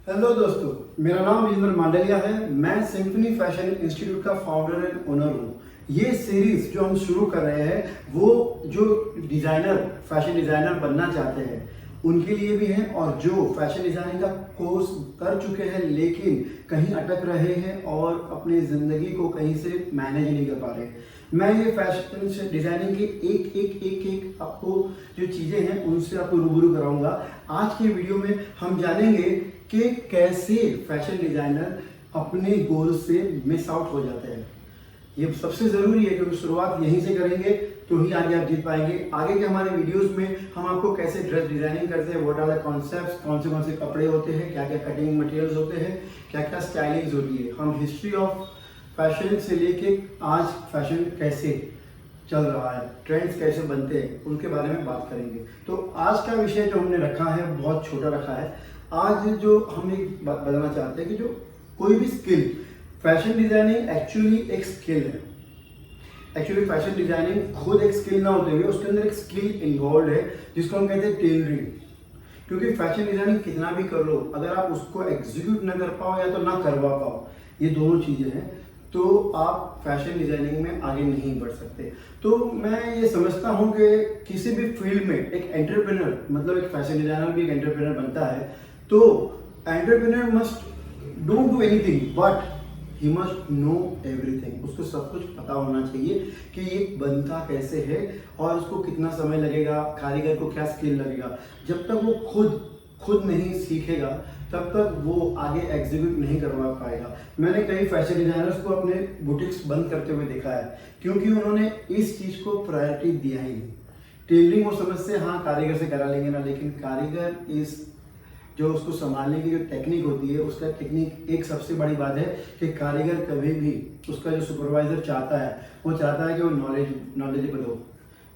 Hello दोस्तों, मेरा नाम विजेंद्र मांडलिया है। मैं सिम्फनी फैशन इंस्टीट्यूट का फाउंडर एंड ओनर हूँ। ये सीरीज जो हम शुरू कर रहे हैं वो जो फैशन डिजाइनर बनना चाहते हैं उनके लिए भी है, और जो फैशन डिजाइनिंग का कोर्स कर चुके हैं लेकिन कहीं अटक रहे हैं और अपनी ज़िंदगी को कहीं से मैनेज नहीं कर पा रहे। मैं ये फैशन डिजाइनिंग के एक आपको जो चीज़ें हैं उनसे आपको रूबरू कराऊंगा। आज के वीडियो में हम जानेंगे कि कैसे फैशन डिजाइनर अपने गोल से मिस आउट हो जाते हैं। ये सबसे ज़रूरी है क्योंकि शुरुआत यहीं से करेंगे तो ही आगे आप जीत पाएंगे। आगे के हमारे वीडियोस में हम आपको कैसे ड्रेस डिजाइनिंग करते हैं, व्हाट आर द कॉन्सेप्ट्स, कौन से कपड़े होते हैं, क्या क्या कटिंग मटेरियल्स होते हैं, क्या क्या स्टाइलिंग्स होती है। हम हिस्ट्री ऑफ फैशन से लेके आज फैशन कैसे चल रहा है, ट्रेंड्स कैसे बनते हैं, उनके बारे में बात करेंगे। तो आज का विषय जो हमने रखा है बहुत छोटा रखा है। आज जो हम एक बात बताना चाहते हैं कि जो कोई भी स्किल, फैशन डिजाइनिंग एक्चुअली एक स्किल है। एक्चुअली फैशन डिजाइनिंग खुद एक स्किल ना होते हुए उसके अंदर एक स्किल इन्वॉल्व है जिसको हम कहते हैं टेलरिंग। क्योंकि फैशन डिजाइनिंग कितना भी कर लो, अगर आप उसको एग्जीक्यूट ना कर पाओ या तो ना करवा पाओ, ये दोनों चीज़ें हैं, तो आप फैशन डिजाइनिंग में आगे नहीं बढ़ सकते। तो मैं ये समझता हूँ कि किसी भी फील्ड में एक एंटरप्रेन्योर, मतलब एक फैशन डिजाइनर भी एक एंटरप्रेन्योर बनता है, तो entrepreneur must don't do anything but he must know everything. उसको सब कुछ पता होना चाहिए कि ये बनता कैसे है और उसको कितना समय लगेगा, कारीगर को क्या स्किल लगेगा। जब तक वो खुद नहीं सीखेगा तब तक वो आगे एग्जीक्यूट नहीं करवा पाएगा। मैंने कई फैशन डिजाइनर्स को अपने बुटीक्स बंद करते हुए देखा है क्योंकि उन्होंने इस चीज़ को प्रायोरिटी दिया ही नहीं। टेलरिंग वो समझते हैं हाँ कारीगर से करा लेंगे ना, लेकिन कारीगर इस जो उसको संभालने की जो टेक्निक होती है, उसका टेक्निक एक सबसे बड़ी बात है कि कारीगर कभी भी, उसका जो सुपरवाइजर चाहता है वो चाहता है कि वो नॉलेजेबल हो।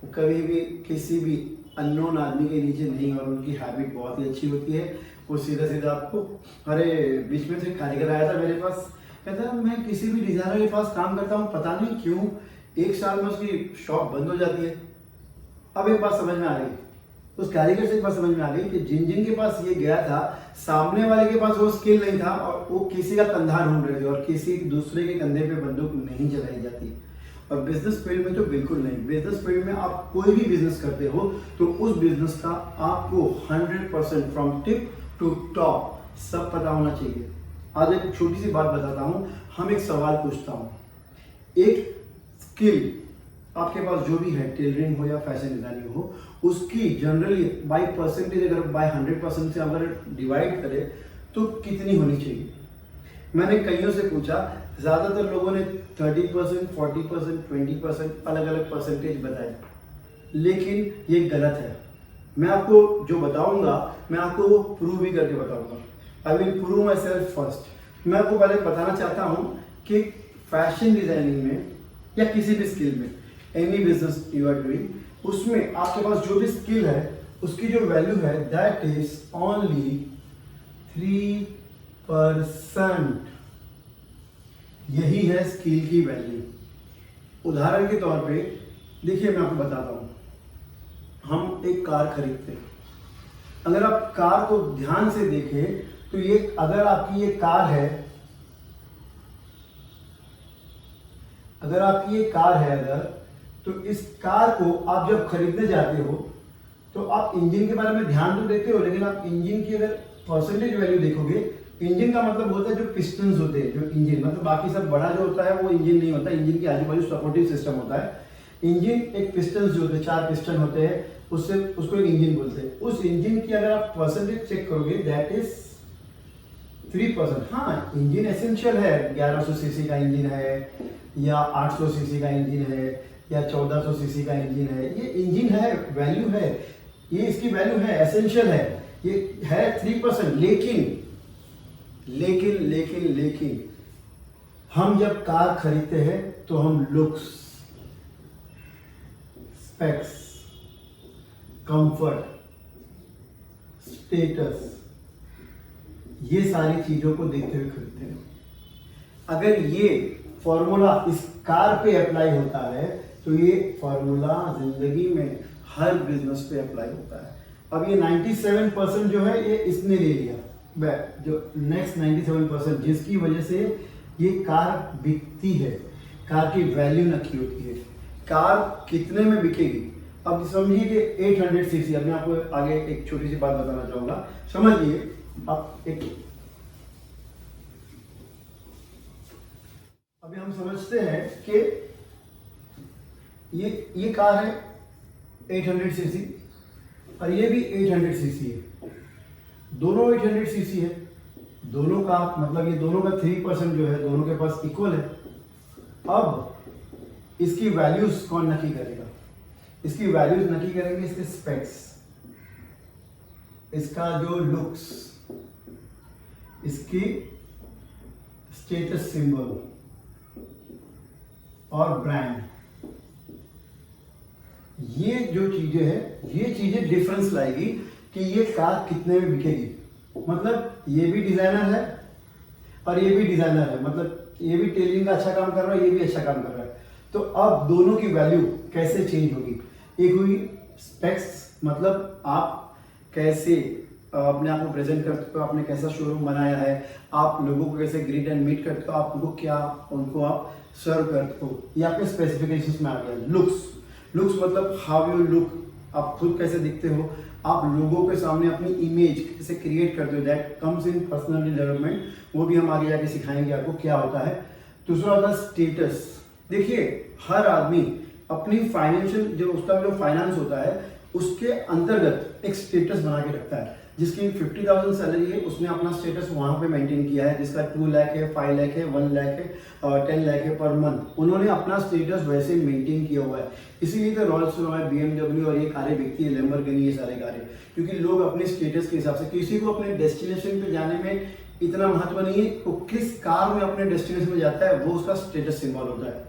वो कभी भी किसी भी अननोन आदमी के नीचे नहीं, और उनकी हैबिट बहुत ही अच्छी होती है। वो सीधा आपको, अरे बीच में से कारीगर आया था मेरे पास, कहता मैं किसी भी डिज़ाइनर के पास काम करता हूँ, पता नहीं क्यों 1 साल में उसकी शॉप बंद हो जाती है। अब एक बात समझ में आ गई, उस कारीगर से एक बात समझ में आ गई कि जिन के पास ये गया था, सामने वाले के पास वो स्किल नहीं था और वो किसी का कंधा ढूंढ रहे थे, और किसी दूसरे के कंधे पे बंदूक नहीं चलाई जाती। और बिजनेस फील्ड में तो बिल्कुल नहीं। बिजनेस फील्ड में आप कोई भी बिजनेस करते हो तो उस बिजनेस का आपको 100% फ्रॉम टिप टू टॉप सब पता होना चाहिए। आज एक छोटी सी बात बताता हूँ। हम एक सवाल पूछता हूँ, एक स्किल आपके पास जो भी है, टेलरिंग हो या फैशन डिजाइनिंग हो, उसकी जनरली बाय परसेंटेज, अगर बाय 100% से अगर डिवाइड करें तो कितनी होनी चाहिए। मैंने कईयों से पूछा, ज़्यादातर लोगों ने 30%, 40%, 20% अलग अलग परसेंटेज बताए, लेकिन ये गलत है। मैं आपको जो बताऊंगा मैं आपको वो प्रूव भी करके बताऊंगा। I will prove my self first. मैं आपको पहले बताना चाहता हूँ कि फैशन डिजाइनिंग में या किसी भी स्किल में, any business you are doing, उसमें आपके पास जो भी स्किल है उसकी जो वैल्यू है दैट इज ओनली 3%। यही है स्किल की वैल्यू। उदाहरण के तौर पे देखिए, मैं आपको बताता हूँ। हम एक कार खरीदते हैं, अगर आप कार को ध्यान से देखें तो ये, अगर आपकी ये कार है, अगर तो इस कार को आप जब खरीदने जाते हो तो आप इंजन के बारे में ध्यान तो देते हो, लेकिन आप इंजन की अगर परसेंटेज वैल्यू देखोगे, इंजन का मतलब होता है जो पिस्टन्स होते हैं, जो इंजन मतलब बाकी सब बड़ा जो होता है वो इंजन नहीं होता। इंजन के आजू बाजू सपोर्टिव सिस्टम होता है। इंजन एक पिस्टन्स जो होते हैं, 4 पिस्टन होते हैं, उसको एक इंजन बोलते हैं। उस इंजन की अगर आप परसेंटेज चेक करोगे दैट इज 3%। हाँ, इंजन एसेंशियल है। 1100 सीसी का इंजन है या 800 सीसी का इंजन है या 1400 सीसी का इंजन है, ये इंजन है, वैल्यू है, ये इसकी वैल्यू है, एसेंशियल है, ये है 3%। लेकिन हम जब कार खरीदते हैं तो हम लुक्स, स्पेक्स, कंफर्ट, स्टेटस, ये सारी चीजों को देखते हुए खरीदते हैं। अगर ये फॉर्मूला इस कार पे अप्लाई होता है तो ये फॉर्मूला जिंदगी में हर बिजनेस पे अप्लाई होता है। अब ये 97% जो है ये इसने ले लिया, जो नेक्स्ट 97% जिसकी वजह से ये कार बिकती है, कार की वैल्यू नक्की होती है, कार कितने में बिकेगी। अब समझिए कि 800 सीसी, अब मैं आपको आगे एक छोटी सी बात बताना चाहूँगा, समझिए। अभी हम समझते हैं कि ये कार है 800 सीसी और ये भी 800 सीसी है, दोनों 800 सीसी है, दोनों का मतलब ये दोनों का 3% जो है दोनों के पास इक्वल है। अब इसकी वैल्यूज कौन नक्की करेगा? इसकी वैल्यूज नक्की करेंगे इसके स्पेक्स, इसका जो लुक्स, इसकी स्टेटस सिंबल और ब्रांड। ये जो चीजें हैं, ये चीजें डिफरेंस लाएगी कि ये कार कितने में बिकेगी। मतलब ये भी डिजाइनर है और ये भी डिजाइनर है, मतलब ये भी टेलरिंग का अच्छा काम कर रहा है, ये भी अच्छा काम कर रहा है। तो अब दोनों की वैल्यू कैसे चेंज होगी? एक हुई स्पेक्स, मतलब आप कैसे अपने आप को प्रेजेंट करते हो, आपने कैसा शोरूम बनाया है, आप लोगों को कैसे ग्रीट एंड मीट करते हो, आप उनको क्या उनको आप सर्व करते हो, ये आपके स्पेसिफिकेशंस में आ गया। लुक्स मतलब हाउ यू लुक, आप खुद कैसे दिखते हो, आप लोगों के सामने अपनी इमेज कैसे क्रिएट करते हो, that comes in personal development, वो भी हम आगे जाके सिखाएंगे आपको क्या होता है। दूसरा होता है स्टेटस। देखिए हर आदमी अपनी फाइनेंशियल जो उसका जो फाइनेंस होता है उसके अंतर्गत एक स्टेटस बना के रखता है। जिसकी 50,000 सैलरी है उसने अपना स्टेटस वहां पे मेंटेन किया है, जिसका 2 लाख है, 5 लाख है, 1 लाख है और 10 लाख है पर मंथ, उन्होंने अपना स्टेटस वैसे मेंटेन किया हुआ है। इसीलिए तो रॉयल्स रॉय, BMW और ये कारें बिकती है, लैम्बोर्गिनी, ये सारे कारें, क्योंकि लोग अपने स्टेटस के हिसाब से, किसी को अपने डेस्टिनेशन पे जाने में इतना महत्व नहीं है वो किस कार में अपने डेस्टिनेशन में जाता है, वो उसका स्टेटस सिंबल होता है।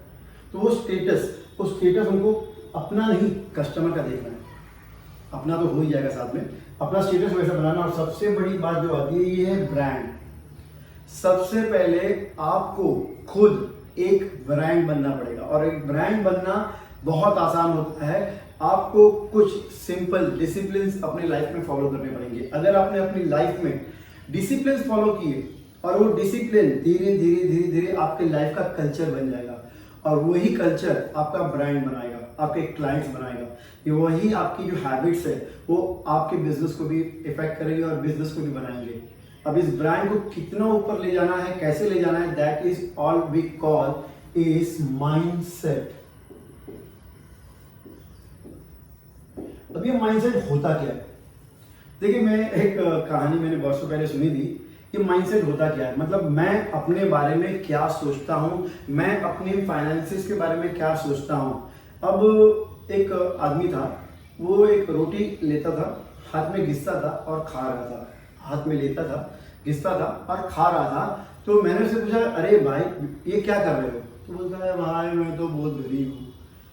तो वो स्टेटस उनको अपना नहीं कस्टमर का देखना है, अपना तो हो ही जाएगा साथ में, अपना स्टेटस वैसा बनाना। और सबसे बड़ी बात जो आती है ये है ब्रांड। सबसे पहले आपको खुद एक ब्रांड बनना पड़ेगा और एक ब्रांड बनना बहुत आसान होता है। आपको कुछ सिंपल डिसिप्लिन अपने लाइफ में फॉलो करने पड़ेंगे। अगर आपने अपनी लाइफ में डिसिप्लिन फॉलो किए और वो डिसिप्लिन धीरे धीरे आपके लाइफ का कल्चर बन जाएगा और वही कल्चर आपका ब्रांड बनाएगा, आपके क्लाइंट्स बनाएगा। ये वही आपकी जो हैबिट्स है वो आपके बिजनेस को भी इफेक्ट करेंगे और बिजनेस को भी बनाएंगे। अब इस ब्रांड को कितना ऊपर ले जाना है, कैसे ले जाना है, that is all we call is mindset. अब ये माइंडसेट होता क्या है? देखिए मैं एक कहानी मैंने वर्षों पहले सुनी थी कि माइंडसेट होता क्या है। मतलब मैं अपने बारे में क्या सोचता हूँ, मैं अपने फाइनेंसेस के बारे में क्या सोचता हूँ। अब एक आदमी था, वो एक रोटी लेता था, हाथ में घिसता था और खा रहा था, हाथ में लेता था, घिसता था और खा रहा था। तो मैंने उससे पूछा, अरे भाई ये क्या कर रहे हो? तो बोलता है, भाई मैं तो बहुत गरीब हूँ,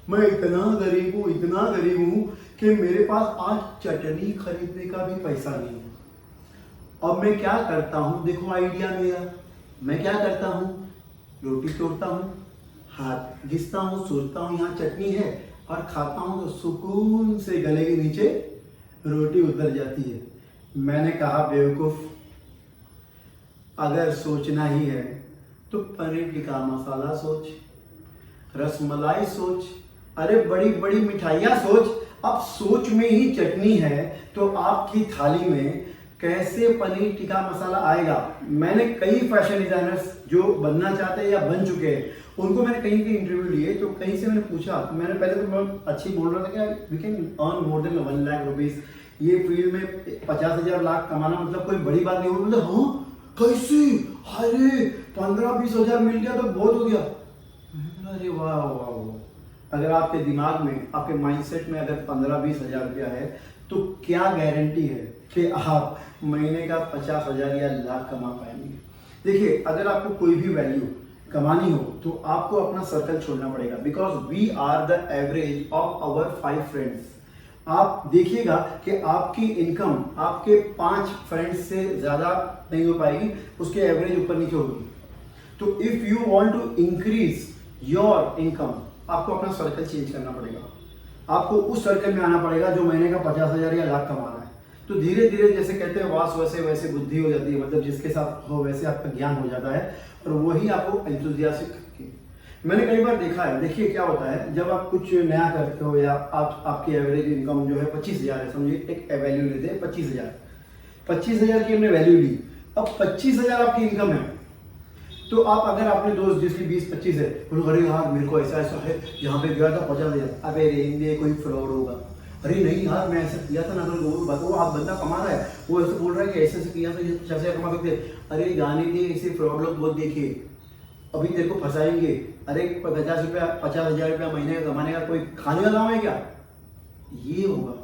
मैं इतना गरीब हूँ कि मेरे पास आज चटनी खरीदने का भी पैसा नहीं है। अब मैं क्या करता हूँ, देखो आइडिया मेरा, मैं क्या करता हूँ, रोटी तोड़ता हूँ, हाथ घिसता हूँ, सोचता हूँ यहाँ चटनी है और खाता हूँ तो सुकून से गले के नीचे रोटी उतर जाती है। मैंने कहा, बेवकूफ, अगर सोचना ही है तो पनीर टिक्का मसाला सोच, रसमलाई सोच, अरे बड़ी बड़ी मिठाइयाँ सोच। अब सोच में ही चटनी है तो आपकी थाली में कैसे पनीर टिक्का मसाला आएगा? मैंने कई फैशन डिजाइनर्स जो बनना चाहते हैं या बन चुके हैं उनको मैंने कहीं के इंटरव्यू लिए, तो कहीं से मैंने पूछा, तो मैंने पहले तो बहुत अच्छी बोल रहा था कि we can earn more than 1 lakh rupees, ये फील्ड में 50,000 लाख कमाना मतलब कोई बड़ी बात नहीं होगी। मतलब हाँ कैसे, अरे 15-20 हजार मिल गया तो बहुत हो गया। अरे वाह वाह वाह, अगर आपके दिमाग में, आपके माइंडसेट में अगर 15-20 हजार रुपया है तो क्या गारंटी है कि आप महीने का 50,000 या लाख कमा पाएंगे? देखिए अगर आपको कोई भी वैल्यू कमानी हो तो आपको अपना सर्कल छोड़ना पड़ेगा, because we are the average of our 5 friends. आप देखिएगा कि आपकी इनकम आपके 5 फ्रेंड्स से ज्यादा नहीं हो पाएगी, उसके एवरेज ऊपर नीचे होगी। तो if you want to increase your income, आपको अपना सर्कल चेंज करना पड़ेगा, आपको उस सर्कल में आना पड़ेगा जो महीने का 50,000 या लाख कमा रहा है। तो तो धीरे धीरे जैसे कहते हैं वास वैसे वैसे बुद्धि हो जाती है, मतलब जिसके साथ हो वैसे आपका ज्ञान हो जाता है, और वही आपको एंथुसियास्टिक करती है। मैंने कई बार देखा है, देखिए क्या होता है जब आप कुछ नया करते हो या आपकी एवरेज इनकम जो है 25,000 है, समझिए एक वैल्यू लेते हैं 25,000 की हमने वैल्यू ली, अब 25,000 आपकी इनकम है, तो आप अगर आपने दोस्त जिसकी 20-25 है, बोलो अरे यार मेरे को ऐसा ऐसा है, यहाँ पे गया था 50,000, अबे रेंगे कोई फ्रॉड होगा, अरे नहीं यार मैं ऐसा किया था ना, तो वो आप बंदा कमा रहा है, वो ऐसे बोल रहा है कि ऐसे ऐसे किया था ये 50,000 कमा सकते, अरे जाने दे, ऐसे फ्रॉड लोग बहुत देखे, अभी तेरे को फंसाएंगे, अरे 50,000 रुपया महीने का कमाने का कोई खाने का काम है क्या, ये होगा।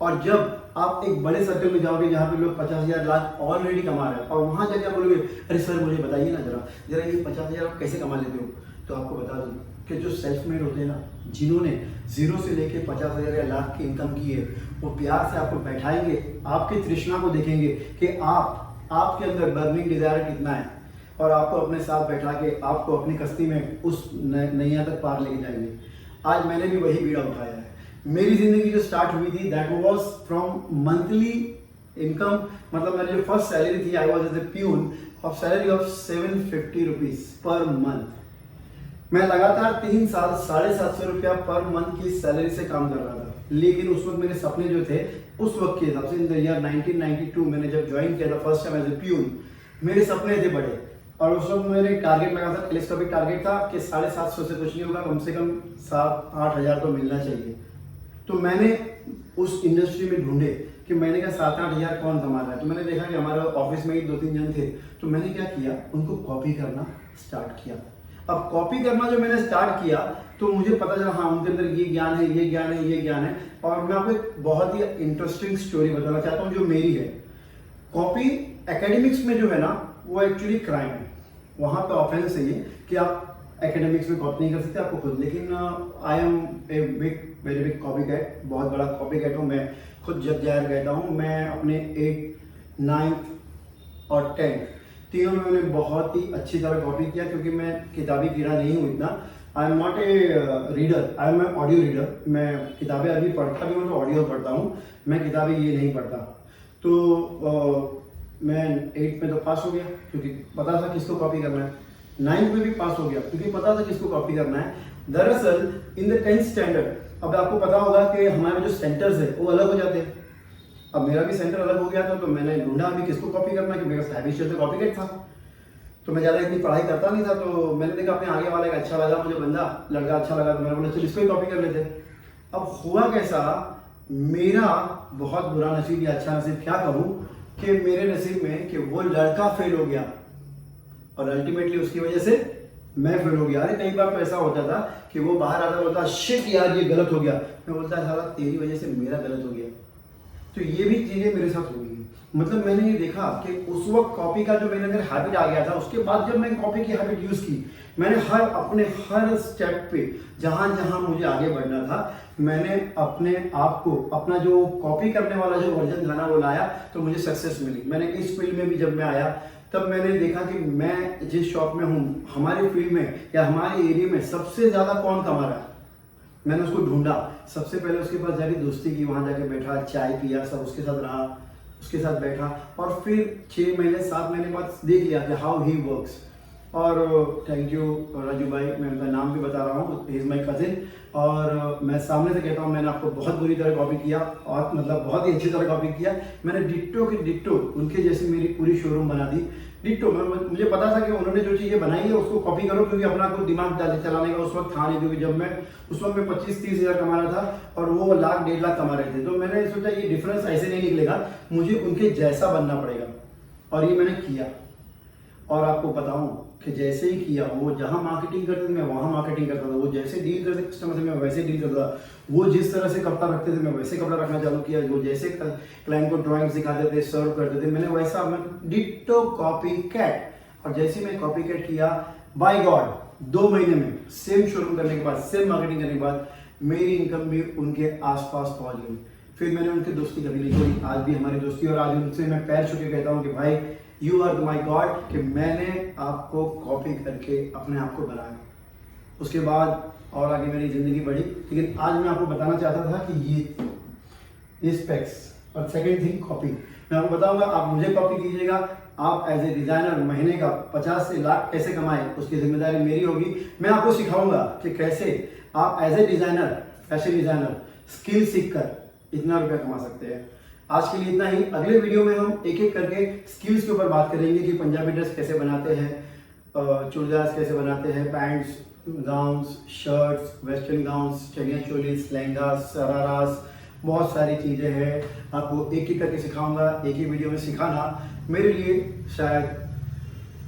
और जब आप एक बड़े सर्कल में जाओगे जहाँ पे लोग 50,000 लाख ऑलरेडी कमा रहे हैं, और वहाँ जाके आप बोलोगे अरे सर मुझे बताइए ना जरा ये 50,000 आप कैसे कमा लेते हो, तो आपको बता दूँ कि जो सेल्फ मेड होते हैं ना, जिन्होंने जीरो से लेके 50,000 या लाख की इनकम की है, वो प्यार से आपको बैठाएंगे, आपकी तृष्णा को देखेंगे कि आपके अंदर बर्निंग डिजायर कितना है, और आपको अपने साथ बैठा के आपको अपनी कश्ती में उस नैया तक पार लेके जाएंगे। आज मैंने भी वही बीड़ा उठाया है। मेरी जिंदगी जो स्टार्ट हुई थी that was from monthly income, मतलब मेरी जो फर्स्ट सैलरी थी, I was as a peon of salary of 750 rupees per month. मैं लगातार 3 साल 750 रुपया पर मंथ की सैलरी से काम कर रहा था, लेकिन उस वक्त मेरे सपने जो थे उस वक्त के हिसाब से, इन द ईयर 1992 मैंने जब ज्वाइन किया था first time as a peon, मेरे सपने थे बड़े, और उस वक्त मैंने टारगेट लगा था, टेलीस्कोपिक टारगेट था कि 750 से कुछ नहीं होगा, कम से कम 7-8 हज़ार तो मिलना चाहिए। तो मैंने उस इंडस्ट्री में ढूंढे कि मैंने कहा 7-8 हज़ार कौन कमा रहा है, तो मैंने देखा कि हमारे ऑफिस में ही 2-3 जन थे, तो मैंने क्या किया, उनको कॉपी करना स्टार्ट किया। अब कॉपी करना जो मैंने स्टार्ट किया तो मुझे पता चला हाँ उनके अंदर ये ज्ञान है, ये ज्ञान है, ये ज्ञान है। और मैं आपको एक बहुत ही इंटरेस्टिंग स्टोरी बताना चाहता हूँ जो मेरी है। कॉपी एकेडमिक्स में जो है ना वो एक्चुअली क्राइम है, वहाँ पे ऑफेंस है ये कि आप एकेडमिक्स में कॉपी नहीं कर सकते आपको खुद, लेकिन I am a very big copy cat, बहुत बड़ा कॉपी कैट हूँ मैं खुद। जब जाहिर कहता हूँ मैं अपने 8th 9th और 10th तीनों में मैंने बहुत ही अच्छी तरह कॉपी किया, क्योंकि मैं किताबी कीड़ा नहीं हूँ इतना। I am not a reader, I am a audio reader. मैं किताबें अभी पढ़ता भी हूँ तो ऑडियो पढ़ता हूँ, मैं किताबें ये नहीं पढ़ता। तो मैं 8th में तो पास हो गया क्योंकि पता था किसको कॉपी करना है, 9th में भी पास हो गया क्योंकि पता था किसको कॉपी करना है। दरअसल इन द 10th स्टैंडर्ड, अब आपको पता होगा कि हमारे जो सेंटर्स है वो अलग हो जाते हैं। अब मेरा भी सेंटर अलग हो गया था, तो मैंने ढूंढा अभी किसको कॉपी करना है, कि मेरा साइबिश से कॉपी कैट था, तो मैं ज़्यादा इतनी पढ़ाई करता नहीं था। तो मैंने देखा अपने आगे वाले का अच्छा लगा, मुझे बंदा लड़का अच्छा लगा, तो मैंने बोला चल इसको ही कॉपी कर लेते। अब हुआ कैसा, मेरा बहुत बुरा नसीब या अच्छा नसीब क्या कहूँ, कि मेरे नसीब में कि वो लड़का फेल हो गया और अल्टीमेटली उसकी वजह से मैं फेल हो गया। अरे कई बार तो ऐसा होता था कि वो बाहर आता बोलता शिट यार ये गलत हो गया, मैं बोलता साला तेरी वजह से मेरा गलत हो गया। तो ये भी चीज़ें मेरे साथ हो गई। मतलब मैंने ये देखा कि उस वक्त कॉपी का जो मेरे अंदर हैबिट आ गया था, उसके बाद जब मैंने कॉपी की हैबिट यूज़ की, मैंने अपने हर स्टेप पे जहाँ जहाँ मुझे आगे बढ़ना था, मैंने अपने आप को अपना जो कॉपी करने वाला जो वर्जन था ना वो लाया, तो मुझे सक्सेस मिली। मैंने इस फील्ड में भी जब मैं आया तब मैंने देखा कि मैं जिस शॉप में हूँ, हमारी फील्ड में या हमारे एरिया में सबसे ज़्यादा कौन कमा रहा है। मैंने उसको ढूंढा, सबसे पहले उसके पास जाके दोस्ती की, वहाँ जाके बैठा, चाय पिया, सब उसके साथ रहा, उसके साथ बैठा, और फिर 6 महीने 7 महीने बाद देख लिया कि हाउ ही वर्क्स। और थैंक यू राजू भाई, मैं उनका नाम भी बता रहा हूँ, ही इज़ माई कजिन। और मैं सामने से कहता हूँ मैंने आपको बहुत बुरी तरह कॉपी किया, और मतलब बहुत ही अच्छी तरह कॉपी किया। मैंने डिट्टो की डिट्टो उनके जैसी मेरी पूरी शोरूम बना दी, डिट्टो। मुझे पता था कि उन्होंने जो चीज़ें बनाई है उसको कॉपी करो, क्योंकि अपना कोई दिमाग चलाने का उस वक्त था नहीं, क्योंकि जब मैं उस वक्त मैं 25-30 हज़ार कमा रहा था और वो 1,00,000-1.5 लाख कमा रहे थे। तो मैंने सोचा ये डिफरेंस ऐसे नहीं निकलेगा, मुझे उनके जैसा बनना पड़ेगा, और ये मैंने किया। और आपको बताऊं कि जैसे ही किया, वो जहां मार्केटिंग करते थे मैं वहां मार्केटिंग करता था, वो जैसे डील करते कस्टमर से मैं वैसे डील करता था, वो जिस तरह से कपड़ा रखते थे मैं वैसे कपड़ा रखना चालू किया, वो जैसे क्लाइंट को ड्राइंग सिखाते थे, सर्व करते थे, मैंने वैसा मैं डिट्टो कॉपी कैट। और जैसे मैं कॉपी कैट किया, बाय गॉड 2 महीने में सेम शोरूम करने के बाद, सेम मार्केटिंग करने के बाद मेरी इनकम भी उनके आसपास पहुंच गई। फिर मैंने उनकी दोस्ती कभी नहीं छोड़ी, आज भी हमारी दोस्ती, और आज उनसे मैं पैर छू के कहता हूँ कि भाई यू आर माई गॉड, कि मैंने आपको कॉपी करके अपने आप को बनाया। उसके बाद और आगे मेरी ज़िंदगी बढ़ी। लेकिन आज मैं आपको बताना चाहता था कि ये स्पेक्स और सेकंड थिंग कॉपी। मैं आपको बताऊंगा, आप मुझे कॉपी कीजिएगा, आप एज ए डिज़ाइनर महीने का 50 से लाख कैसे कमाएं, उसकी जिम्मेदारी मेरी होगी। मैं आपको सिखाऊंगा कि कैसे आप as a designer, fashion designer skill सीख कर इतना रुपया कमा सकते हैं। आज के लिए इतना ही। अगले वीडियो में हम एक एक करके स्किल्स के ऊपर बात करेंगे कि पंजाबी ड्रेस कैसे बनाते हैं, चूड़दार कैसे बनाते हैं, pants, gowns, shirts, western gowns, chaniya choli, lehenga, सरारास, बहुत सारी चीज़ें हैं। आपको एक एक करके सिखाऊंगा। एक ही वीडियो में सिखाना मेरे लिए शायद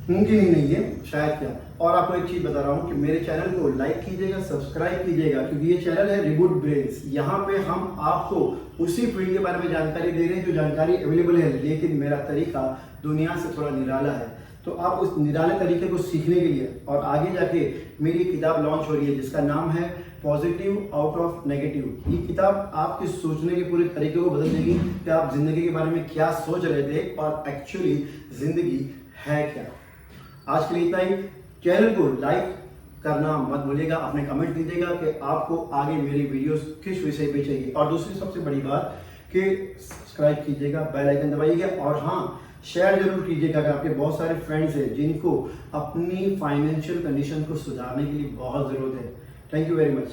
मुमकिन ही नहीं है, शायद क्या। और आपको एक चीज़ बता रहा हूँ कि मेरे चैनल को लाइक कीजिएगा, सब्सक्राइब कीजिएगा, क्योंकि ये चैनल है रिबूट ब्रेन्स। यहाँ पे हम आपको उसी फील्ड के बारे में जानकारी दे रहे हैं जो जानकारी अवेलेबल है, लेकिन मेरा तरीका दुनिया से थोड़ा निराला है। तो आप उस निराले तरीके को सीखने के लिए और आगे जाके मेरी किताब लॉन्च हो रही है जिसका नाम है पॉजिटिव आउट ऑफ नेगेटिव। ये किताब आपके सोचने के पूरे तरीके को बदल देगी कि आप जिंदगी के बारे में क्या सोच रहे थे और एक्चुअली जिंदगी है क्या। आज के लिए इतना ही। चैनल को लाइक करना मत भूलिएगा, अपने कमेंट दीजिएगा कि आपको आगे मेरी वीडियोस किस विषय पे चाहिए। और दूसरी सबसे बड़ी बात कि सब्सक्राइब कीजिएगा, बेल आइकन दबाइएगा, और हाँ, शेयर जरूर कीजिएगा कि आपके बहुत सारे फ्रेंड्स हैं जिनको अपनी फाइनेंशियल कंडीशन को सुधारने के लिए बहुत ज़रूरत है। Thank you very much.